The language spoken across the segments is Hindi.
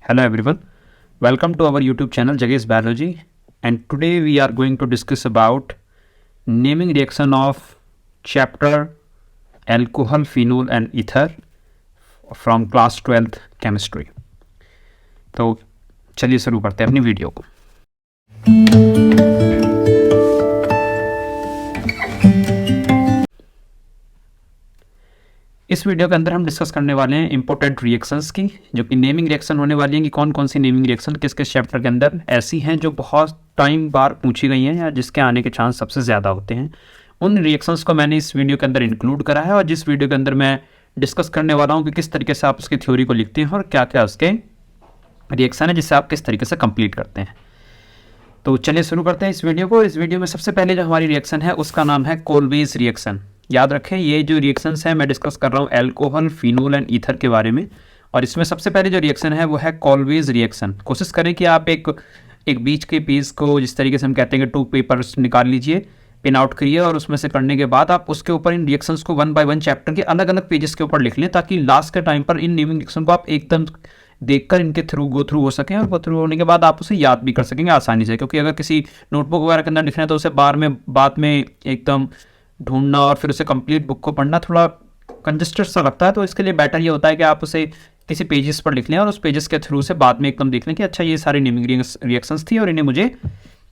Hello everyone, welcome to our YouTube channel Jagesh Biology, and today we are going to discuss about naming reaction of chapter alcohol, phenol and ether from class 12th chemistry। तो चलिए शुरू करते हैं अपनी वीडियो को। इस वीडियो के अंदर हम डिस्कस करने वाले हैं इंपॉर्टेंट रिएक्शंस की, जो कि नेमिंग रिएक्शन होने वाली हैं कि कौन कौन सी नेमिंग रिएक्शन किस किस चैप्टर के अंदर ऐसी हैं जो बहुत टाइम बार पूछी गई हैं या जिसके आने के चांस सबसे ज़्यादा होते हैं। उन रिएक्शंस को मैंने इस वीडियो के अंदर इंक्लूड करा है और जिस वीडियो के अंदर मैं डिस्कस करने वाला हूँ कि किस तरीके से आप उसकी थ्योरी को लिखते हैं और क्या क्या उसके रिएक्शन है जिससे आप किस तरीके से कंप्लीट करते हैं। तो चलिए शुरू करते हैं इस वीडियो को। इस वीडियो में सबसे पहले जो हमारी रिएक्शन है उसका नाम है कोल्बेज रिएक्शन। याद रखें, ये जो रिएक्शंस है मैं डिस्कस कर रहा हूँ एल्कोहल, फिनोल एंड ईथर के बारे में, और इसमें सबसे पहले जो रिएक्शन है वो है कोल्बेज रिएक्शन। कोशिश करें कि आप एक बीच के पीस को, जिस तरीके से हम कहते हैं कि 2 पेपर्स निकाल लीजिए, पिन आउट करिए और उसमें से करने के बाद आप उसके ऊपर इन रिएक्शंस को 1 बाय 1 चैप्टर के अलग अलग पेजेस के ऊपर लिख लें, ताकि लास्ट के टाइम पर इन नेमिंग रिएक्शन को आप एकदम देखकर इनके थ्रू गो थ्रू हो सकें और गो थ्रू होने के बाद आप उसे याद भी कर सकेंगे आसानी से। क्योंकि अगर किसी नोटबुक वगैरह के अंदर लिखना है तो उसे बाद में एकदम ढूंढना और फिर उसे कंप्लीट बुक को पढ़ना थोड़ा कंजस्टेड सा लगता है। तो इसके लिए बेटर ये होता है कि आप उसे किसी पेजेस पर लिख लें और उस पेजेस के थ्रू से बाद में एकदम देख लें कि अच्छा ये सारी नेमिंग रिएक्शंस थी और इन्हें मुझे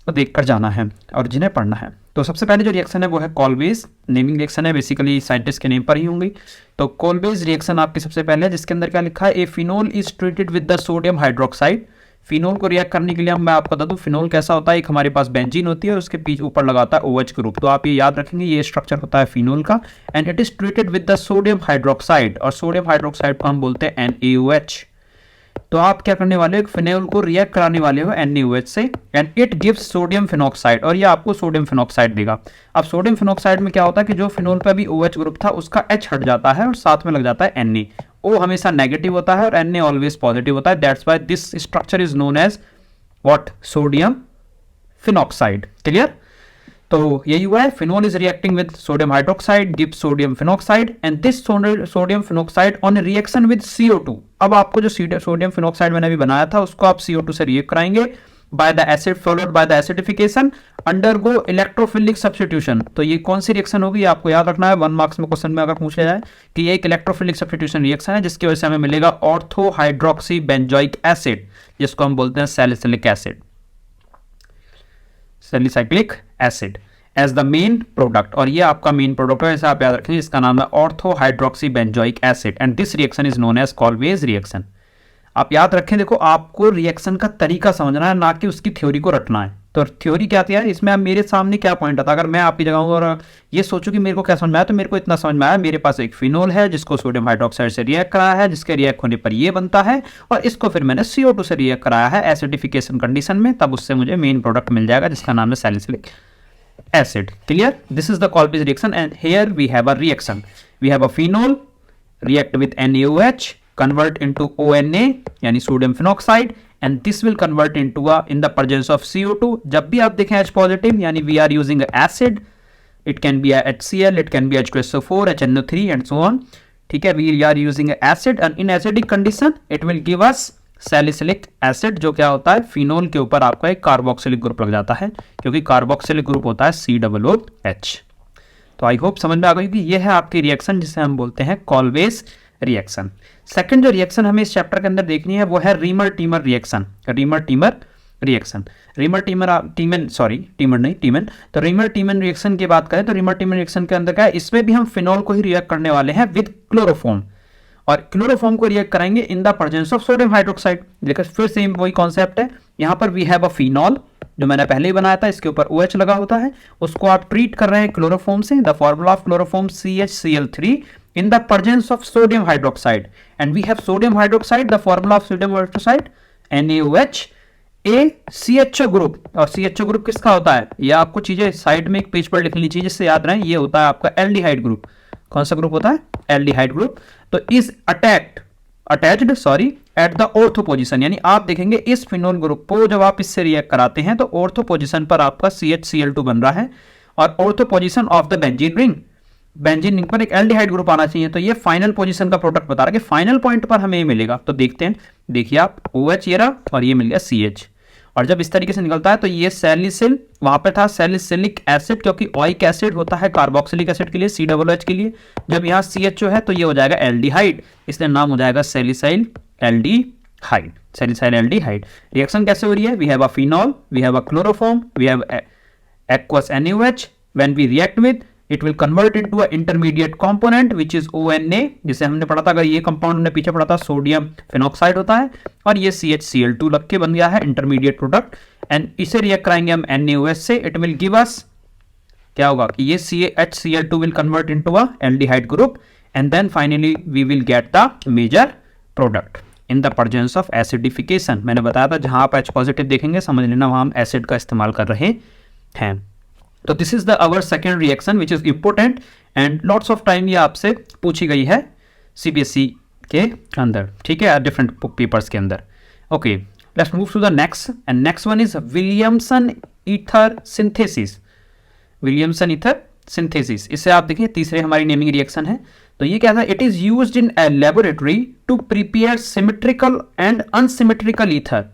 देख कर जाना है और जिन्हें पढ़ना है। तो सबसे पहले जो रिएक्शन है वो है कोल्बेज नेमिंग रिएक्शन है, बेसिकली साइंटिस्ट के नेम पर ही होंगी। तो कोल्बेज रिएक्शन आपकी सबसे पहले है, जिसके अंदर क्या लिखा है, a phenol is treated with the sodium hydroxide. Phenol को रिएक्ट करने के लिए मैं आपको बता दूं फिनोल कैसा होता है। एक हमारे पास बेंजीन होती है और उसके पीछे ऊपर लगाता है OH ग्रुप। तो आप ये याद रखेंगे, ये स्ट्रक्चर होता है फिनोल का, and it is treated with the sodium hydroxide, और सोडियम हाइड्रोक्साइड को हम बोलते हैं NaOH। तो आप क्या करने वाले हो, फिनोल को रिएक्ट कराने वाले हो NaOH से, and it gives sodium phenoxide, और ये आपको सोडियम फिनॉक्साइड देगा। अब सोडियम फिनॉक्साइड में क्या होता है कि जो फिनोल पर भी OH ग्रुप था उसका H हट जाता है और साथ में लग जाता है Na। O हमेशा नेगेटिव होता है और Na ऑलवेज पॉजिटिव होता है। That's why this structure is known as what, sodium phenoxide. Clear? तो यही हुआ है, phenol is reacting with sodium hydroxide, give sodium phenoxide, and this sodium phenoxide on reaction with CO2। अब आपको जो सोडियम फिनॉक्साइड मैंने अभी बनाया था उसको आप CO2 से रिएक्ट कराएंगे by the acid followed by the acidification, undergo electrophilic substitution. तो ये कौन सी रिएक्शन होगी आपको याद रखना है। 1 मार्क्स में क्वेश्चन में अगर पूछा जाए कि ये एक इलेक्ट्रोफिलिक सब्स्टिट्यूशन रिएक्शन है, जिसकी वजह से हमें मिलेगा ऑर्थो हाइड्रोक्सी बेंजोइक एसिड, जिसको हम बोलते हैं salicylic acid, salicylic acid as the main product. और ये आपका मेन प्रोडक्ट है, ऐसा आप याद रखेंगे। इसका नाम है ortho hydroxy benzoic acid, and this reaction is known as Kolbe's reaction. आप याद रखें, देखो आपको रिएक्शन का तरीका समझना है, ना कि उसकी थ्योरी को रटना है। तो थ्योरी क्या थी यार, इसमें आप मेरे सामने क्या पॉइंट आता, अगर मैं आपकी जगह हूँ और ये सोचूं कि मेरे को क्या समझ में आया, तो मेरे को इतना समझ में आया, मेरे पास एक फिनोल है जिसको सोडियम हाइड्रोक्साइड से रिएक्ट कराया है, जिसके रिएक्ट होने पर ये बनता है, और इसको फिर मैंने CO2 से रिएक्ट कराया है एसिडिफिकेशन कंडीशन में, तब उससे मुझे मेन प्रोडक्ट मिल जाएगा जिसका नाम है salicylic acid. Clear? This is the Kolbe's reaction, and here we have a reaction. We have a phenol react with NaOH, convert into ONa यानी sodium phenoxide, and this will convert into in the presence of CO2. जब भी आप देखें H positive यानी we are using acid, it can be a HCl, it can be H2SO4, HNO3 and so on. ठीक है, we are using acid, and in acidic condition it will give us salicylic acid, जो क्या होता है, फिनोल के ऊपर आपका एक कार्बोक्सिलिक ग्रुप लग जाता है, क्योंकि कार्बोक्सिलिक ग्रुप होता है COOH। तो आई होप समझ में आ गई कि ये है आपकी रिएक्शन जिसे हम बोलते हैं कोल्बेज रिएक्शन। सेकंड जो रिएक्शन हमें इस चैप्टर के अंदर देखनी है वो है रीमर टीमर रिएक्शन। रीमर टीमन तो रीमर टीमन रिएक्शन की बात करें तो रीमर टीमन रिएक्शन के अंदर क्या है, इसमें भी हम फिनोल को ही रिएक्ट करने वाले हैं विद क्लोरोफॉर्म, और क्लोरोफॉर्म को रिएक्ट कराएंगे इन the presence of sodium hydroxide. देखो फिर सेम वही कॉन्सेप्ट है, यहाँ पर वी हैव अ फिनॉल जो मैंने पहले ही बनाया था, इसके ऊपर OH लगा होता है, उसको आप ट्रीट कर रहे हैं क्लोरोफॉर्म से। The formula of chloroform CHCl3 in the presence of sodium hydroxide, and we have sodium hydroxide, the formula of sodium hydroxide NaOH A CHO group. और CHO ग्रुप किसका होता है, ये आपको चीजें साइड में एक पेज पर लिखनी चाहिए जिससे याद रहे। ये होता है आपका एल्डिहाइड ग्रुप। कौन सा ग्रुप होता है, एल्डिहाइड ग्रुप। तो is attached at the ortho position, यानी आप देखेंगे इस फिनोल ग्रुप को जब आप इससे रिएक्ट कराते हैं तो ऑर्थो पोजीशन पर आपका CHCl2 बन रहा है, और ortho position of the benzene ring पर एक एल्डिहाइड ग्रुप आना चाहिए। तो ये फाइनल पोजीशन का प्रोडक्ट बता रहा है कि फाइनल पॉइंट पर हमें मिलेगा। तो देखते हैं, देखिए आप OH ये रहा और ये मिल गया CH, और जब इस तरीके से निकलता है तो ये सैलिसिल, वहां पे था सैलिसिलिक एसिड, क्योंकि ओइक एसिड होता है कार्बोक्सिलिक एसिड के लिए COOH के लिए, जब यहाँ CH है तो ये हो जाएगा एल्डिहाइड, इसलिए नाम हो जाएगा salicyl aldehyde, salicyl aldehyde. Reaction कैसे हो रही है? We have a phenol, we have a chloroform, we have aqueous NaOH, when we react with it will convert into a intermediate component which is ONA, जिसे हमने पढ़ा था, अगर ये कंपाउंड हमने पीछे पढ़ा था सोडियम फिनॉक्साइड होता है, और ये CHCl2 लग के बन गया है इंटरमीडिएट प्रोडक्ट, एंड इसे रिएक्ट कराएंगे हम NaOH से, इट विल गिव अस, क्या होगा कि ये HCl2 will convert into a aldehyde group and then finally we will get the major product in the presence of acidification। मैंने बताया था जहां आप H पॉजिटिव देखेंगे समझ लेना वहां हम एसिड का इस्तेमाल कर रहे हैं। तो this is the our second reaction which is important and lots of time ये आपसे पूछी गई है CBSE के अंदर, ठीक है, डिफरेंट पेपर्स के अंदर। Okay, let's move to the next, and next one is Williamson ether synthesis. Williamson ether synthesis, इससे आप देखिए तीसरे हमारी नेमिंग रिएक्शन है। तो ये क्या था? It is used in a laboratory to prepare symmetrical and unsymmetrical ether.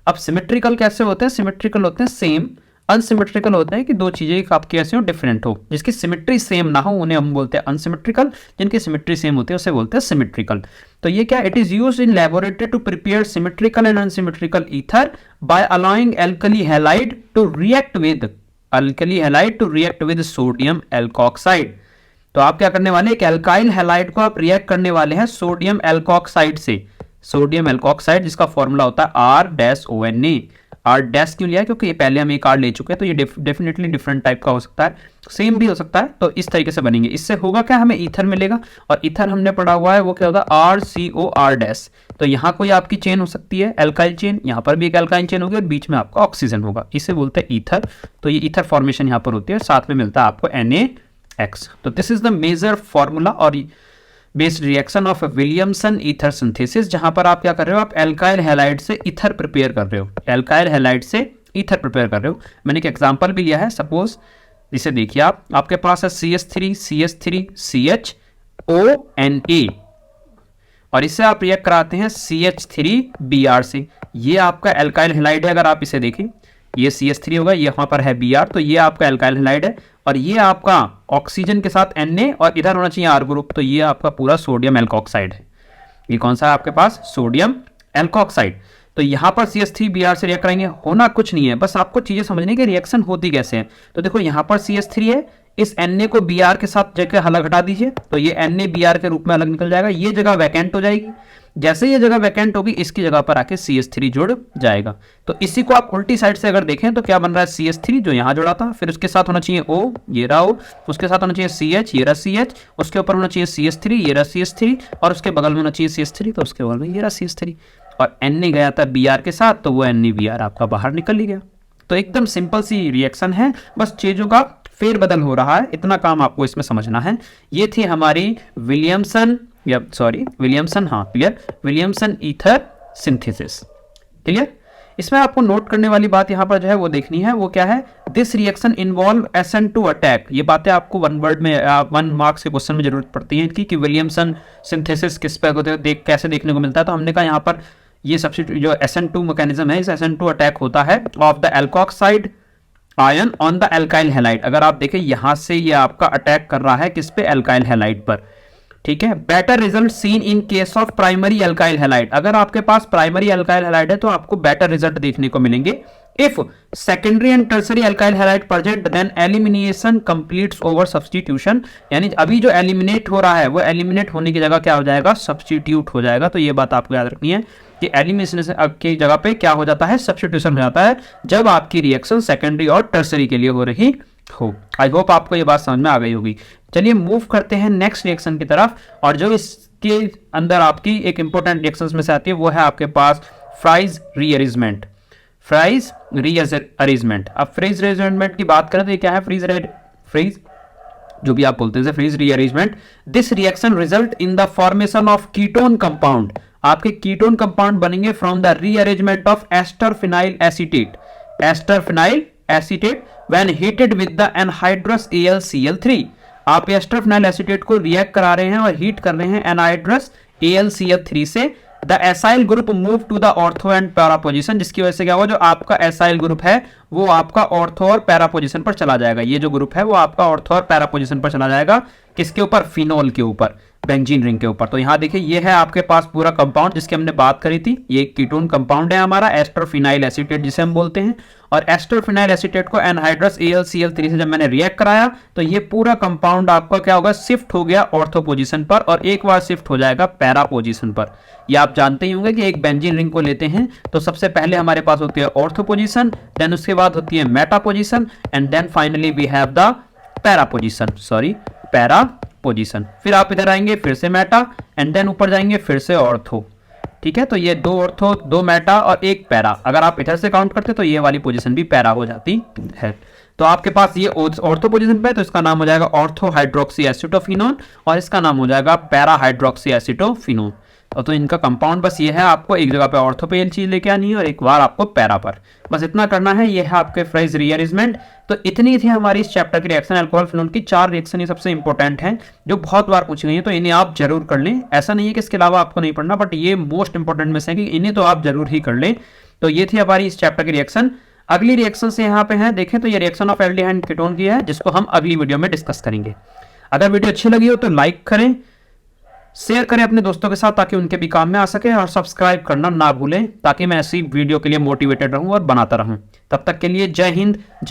अब सिमेट्रिकल कैसे होते हैं? सिमेट्रिकल होते हैं सेम, अनसिमेट्रिकल होते हैं कि दो चीजें आपकी ऐसे हो डिफरेंट हो, जिसकी सिमेट्री सेम ना हो उन्हें हम बोलते हैं अनसिमेट्रिकल, जिनकी सिमेट्री सेम होती है उसे बोलते हैं सिमेट्रिकल। तो ये क्या? It is used in laboratory to prepare symmetrical and unsymmetrical ether by allowing alkyl halide to react with sodium alkoxide. तो आप क्या करने वाले? एक एल्काइल हैलाइड को आप रिएक्ट करने वाले हैं सोडियम एल्कोक्साइड से, सोडियम एल्कोक्साइड जिसका फॉर्मूला होता है R-ONA। R डैश क्यों लिया है? क्योंकि ये पहले हम एक R ले चुके हैं, तो ये डेफिनेटली डिफरेंट टाइप का हो सकता है, सेम भी हो सकता है। तो इस तरीके से बनेंगे, इससे होगा क्या? हमें ईथर मिलेगा, और ईथर हमने पढ़ा हुआ है वो क्या होता है? RCOR dash. तो यहाँ कोई आपकी चेन हो सकती है एल्काइल चेन, यहाँ पर भी एक एल्काइल चेन होगी और बीच में आपका ऑक्सीजन होगा, इसे बोलते हैं ईथर। तो ये ईथर फॉर्मेशन यहाँ पर होती है, साथ में मिलता है आपको NaX। तो this is the major formula और based reaction of Williamson ether synthesis, जहां पर आप क्या कर रहे हो? आप एल्काइल हैलाइड से ईथर प्रिपेयर कर रहे हो, एल्काइल हैलाइड से ईथर प्रिपेयर कर रहे हो। मैंने एक एग्जांपल भी लिया है, सपोज इसे देखिए आप, आपके पास है CH3 CH3 CHONA, और इससे आप रिएक्ट कराते हैं CH3Br से। ये आपका एल्काइल हैलाइड है, अगर आप इसे देखें ये CH3 होगा, ये यहाँ पर है Br, तो ये आपका एल्काइल हैलाइड है, और ये आपका ऑक्सीजन के साथ Na, और इधर होना चाहिए R ग्रुप, तो ये आपका पूरा सोडियम एल्कोक्साइड है। ये कौन सा है आपके पास? Sodium alkoxide. तो यहाँ पर CH3Br से रिएक्ट करेंगे, होना कुछ नहीं है, बस आपको चीजें समझने की रिएक्शन होती कैसे है। तो देखो यहाँ पर CH3 है, इस Na को Br के साथ जगह अलग हटा दीजिए, तो ये Na Br के रूप में अलग निकल जाएगा, ये जगह वैकेंट हो जाएगी। जैसे ये जगह वैकेंट होगी, इसकी जगह पर आके CH3 जुड़ जाएगा। तो इसी को आप उल्टी साइड से अगर देखें तो क्या बन रहा है? CH3 जो यहाँ जुड़ा था, फिर उसके साथ होना चाहिए O, ये रहा O, उसके साथ होना चाहिए CH, ये रहा CH, उसके ऊपर होना चाहिए CH3, ये रहा CH3, और उसके बगल में होना चाहिए CH3, तो उसके बगल में ये रहा CH3, और Na गया था Br के साथ, तो वो NaBr आपका बाहर निकल ही गया। तो एकदम सिंपल सी रिएक्शन है, बस चीजों का फेरबदल हो रहा है, इतना काम आपको इसमें समझना है। ये थी हमारी विलियमसन ईथर सिंथेसिस। क्लियर? इसमें आपको नोट करने वाली बात यहाँ पर जो है वो देखनी है, वो क्या है? This reaction involve SN2 attack. ये बातें आपको 1 वर्ड में 1 मार्क्स के क्वेश्चन में जरूरत पड़ती है कि विलियमसन सिंथेसिस किस पे होते हैं, कैसे देखने को मिलता है। तो हमने कहा यहाँ पर ये सब्स्टिट्यूट जो SN2 मैकेनिज्म है, इस SN2 अटैक होता है of the alkoxide ion on the alkyl halide. अगर आप देखें यहां से ये आपका अटैक कर रहा है किस पे? एल्काइल हैलाइड पर, ठीक है। Better result seen in case of primary alkyl halide. अगर आपके पास प्राइमरी एल्काइल हैलाइड है तो आपको बेटर रिजल्ट देखने को मिलेंगे। If secondary and tertiary alkyl halide present then elimination completes over substitution, यानी अभी जो एलिमिनेट हो रहा है वो एलिमिनेट होने की जगह क्या हो जाएगा? सब्स्टिट्यूट हो जाएगा। तो ये बात आपको याद रखनी है कि एलिमिनेशन की जगह पे क्या हो जाता है? सब्स्टिट्यूशन हो जाता है, जब आपकी रिएक्शन सेकेंडरी और टर्सरी के लिए हो रही हो। आई होप आपको ये बात समझ में आ गई होगी। चलिए मूव करते हैं नेक्स्ट रिएक्शन की तरफ, और जो इसके अंदर आपकी एक इंपॉर्टेंट रिएक्शंस में से आती है वो है आपके पास फ्राइज रीअरेंजमेंट। Fries rearrangement. अब फ्रीज रीअरेंजमेंट की बात करें तो ये क्या है? फ्रीज जो भी आप बोलते हैं Fries rearrangement. This reaction result in the formation of ketone compound. आपके कीटोन कंपाउंड बनेंगे from the rearrangement of ester phenyl acetate. Ester phenyl acetate when heated with the anhydrous AlCl3। आप एस्टर फिनाइल एसीटेट को रिएक्ट करा रहे हैं और हीट कर रहे हैं एनहाइड्रस AlCl3 से, the acyl group move to the ortho and para position, जिसकी वजह से क्या होगा, जो आपका एसाइल ग्रुप है वो आपका ऑर्थो और पैरा पोजीशन पर चला जाएगा। ये जो ग्रुप है वो आपका ऑर्थो और पैरा पोजीशन पर चला जाएगा। किसके ऊपर? फिनोल के ऊपर, बेंजीन रिंग के ऊपर। तो यहाँ देखिए ये है आपके पास पूरा कंपाउंड जिसकी हमने बात करी थी। ये कीटोन कंपाउंड है हमारा, एस्टर फिनाइल एसीटेट जिसे हम बोलते हैं। और एस्टर फिनाइल एसीटेट को एनहाइड्रस AlCl3 से जब मैंने रिएक्ट कराया तो ये पूरा कंपाउंड आपका क्या होगा, शिफ्ट हो गया ऑर्थो पोजीशन पर और एक बार शिफ्ट हो जाएगा पैरा पोजीशन पर। ये आप जानते ही होंगे कि एक बेंजीन रिंग को लेते हैं तो सबसे पहले हमारे पास होती है ऑर्थो पोजीशन, देन उसके बाद होती है meta position and then finally we have the para position, sorry para position. फिर आप इधर आएंगे फिर से मेटा एंड देन ऊपर जाएंगे फिर से ऑर्थो। ठीक है, तो ये 2 ऑर्थो 2 मेटा और 1 पैरा, अगर आप इधर से काउंट करते तो ये वाली पोजीशन भी पैरा हो जाती है। तो आपके पास ये ऑर्थो पोजीशन पे, तो इसका नाम हो जाएगा ऑर्थो हाइड्रोक्सी एसिटोफिनोन और इसका नाम हो जाएगा पैरा हाइड्रोक्सी एसिटोफिनोन। तो इनका कंपाउंड बस ये है, आपको एक जगह पे ऑर्थो पे ये चीज लेके आनी है और एक बार आपको पैरा पर, बस इतना करना है। ये है आपके फ्रेज रीअरेंजमेंट। तो इतनी थी हमारी इस चैप्टर की रिएक्शन अल्कोहल फिनोल की। 4 रिएक्शन ये सबसे इंपॉर्टेंट हैं जो बहुत बार पूछी गई हैं, तो इन्हें आप जरूर कर लें। ऐसा नहीं है कि इसके अलावा आपको नहीं पढ़ना, बट ये मोस्ट इंपॉर्टेंट में से है कि इन्हें तो आप जरूर ही कर लें। तो ये थी हमारी इस चैप्टर की रिएक्शन। अगली रिएक्शन से यहाँ पे है, देखें तो ये रिएक्शन ऑफ एल्डिहाइड कीटोन की है, जिसको हम अगली वीडियो में डिस्कस करेंगे। अगर वीडियो अच्छी लगी हो तो लाइक करें, शेयर करें अपने दोस्तों के साथ ताकि उनके भी काम में आ सके, और सब्सक्राइब करना ना भूलें ताकि मैं ऐसी वीडियो के लिए मोटिवेटेड रहूं और बनाता रहूं। तब तक के लिए जय हिंद, जय